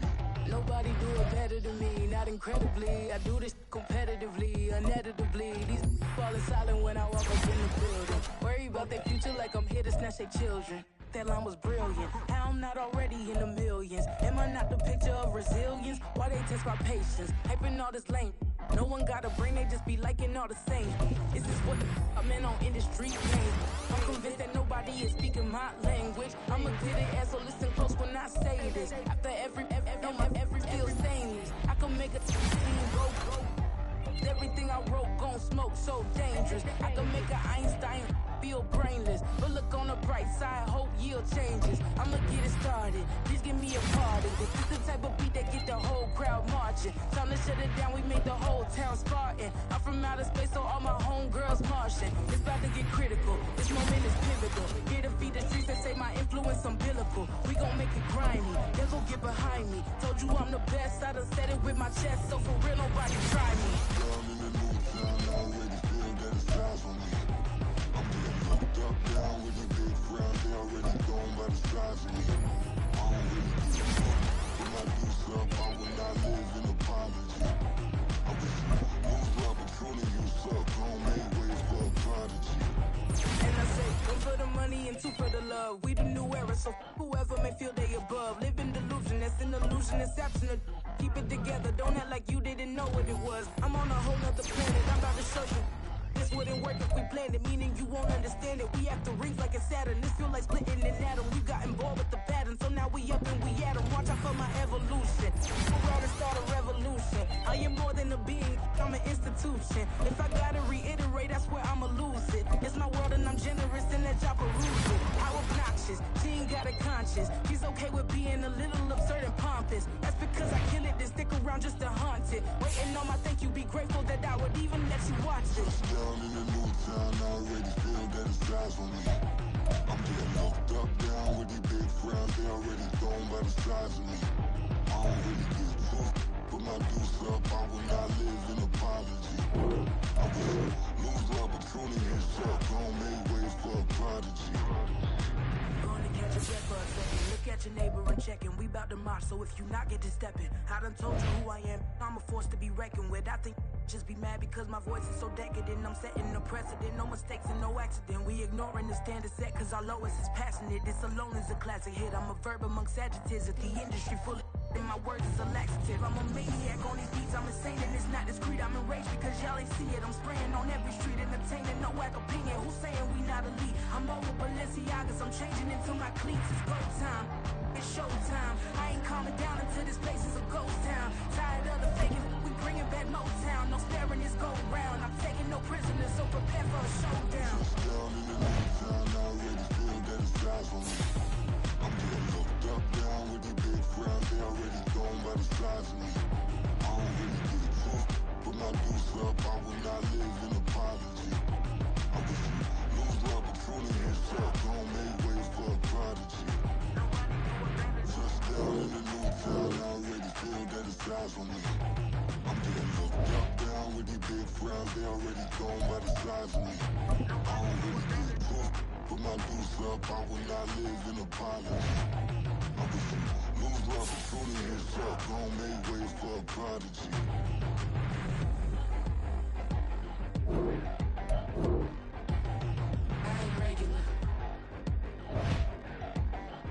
S8: Nobody do it better than me, not incredibly. I do this competitively, uneditably. These falling silent when I walk up in the building. Worry about their future like I'm here to snatch their children. That line was brilliant. How I'm not already in the millions? Am I not the picture of resilience? Why they test my patience? Hyping all this lame. No one got a brain, they just be liking all the same. Is this what I'm in on industry games? I'm convinced that nobody is speaking my language. I'ma get it, ass, so listen close when I say this. After every feel stainless. I can make a scene go. Everything I wrote gon' smoke, so dangerous. I can make an Einstein feel brainless. But look on the bright side, hope yield changes. I'ma get it started, please give me a pardon. This is the type of beat that get the whole crowd marching. Time to shut it down, we made the whole town Spartan. I'm from outer space, so all my homegirls Martian. It's about to get critical, this moment is pivotal. Here to feed the streets that say my influence umbilical. We gon' make it grimy, they gon' get behind me. Told you I'm the best, I done said it with my chest. So for real, nobody try me.
S7: Down in the new town, I already feel that it's size on me. I'm getting looked up, down with these big frowns. They already gone by the size of me. I don't really get drunk, put my deuce up. I will not live in apology. I wish you lose love, but truly you suck. Gon' make way for a prodigy.
S8: And I say, one for the money and two for the love. We the new era, so whoever may feel they above. Live in delusion, that's an illusion, it's absent. Keep it together, don't act like you didn't know what it was. I'm on a whole nother planet, I'm about to show you. This wouldn't work if we planned it, meaning you won't understand it. We act the rings like a Saturn, this feel like splitting an atom. You got involved with the pattern, so now we up and we at 'em. Watch out for my evolution, around and start a revolution. I am more than a being, I'm an institution. If I gotta reiterate, that's where I'ma lose it. It's my world and I'm generous and that job peruse it. How obnoxious, she ain't got a conscience. She's okay with being a little absurd and pompous. That's because I kill it, then stick around just to haunt it. Waiting on my thank you, be grateful that I would even let you watch it.
S7: Down in the new town, I already feel that it's size on me. I'm getting looked up, down with these big frowns. They already gone by the size of me. I don't really get drunk, put my deuce up. I will not live in apology. I wish you lose love, but truly you suck. Gon' make way for a prodigy.
S8: Going to catch a breath for a second. Look at your neighbor and checking. We bout to march, so if you not get to stepping. I done told you who I am. I'm a force to be reckoned with. I think just be mad because my voice is so decadent. I'm setting a precedent, no mistakes and no accident. We ignoring the standard set cause our lowest is passionate. This alone is a classic hit. I'm a verb amongst adjectives. If the industry full of and my words is a laxative. I'm a maniac on these beats, I'm insane and it's not discreet. I'm enraged because y'all ain't see it. I'm spraying on every street, entertaining, no whack opinion. Who's saying we not elite? I'm over Balenciagas, I'm changing into my cleats. It's go time, it's showtime. I ain't calming down until this place is a ghost town. Tired of the faking, we bringing back Motown. No sparing this go round. I'm taking no prisoners, so prepare for a showdown.
S7: Down in the new town, I already feel that it's size on me. I'm getting looked up, down with these big frowns. They already gone by the size of me. I don't really get drunk, put my deuce up. I will not live in apology. I wish you lose love, but truly you suck. Gon' make way for a prodigy. Just down in the new town, I already feel that it's size on me. I'm getting looked up, down with these big frowns. They already gone by the size of me. I don't really get drunk, put my deuce up. I will not live in apology. I wish you lose love, but truly you suck. Gon' make way for a prodigy.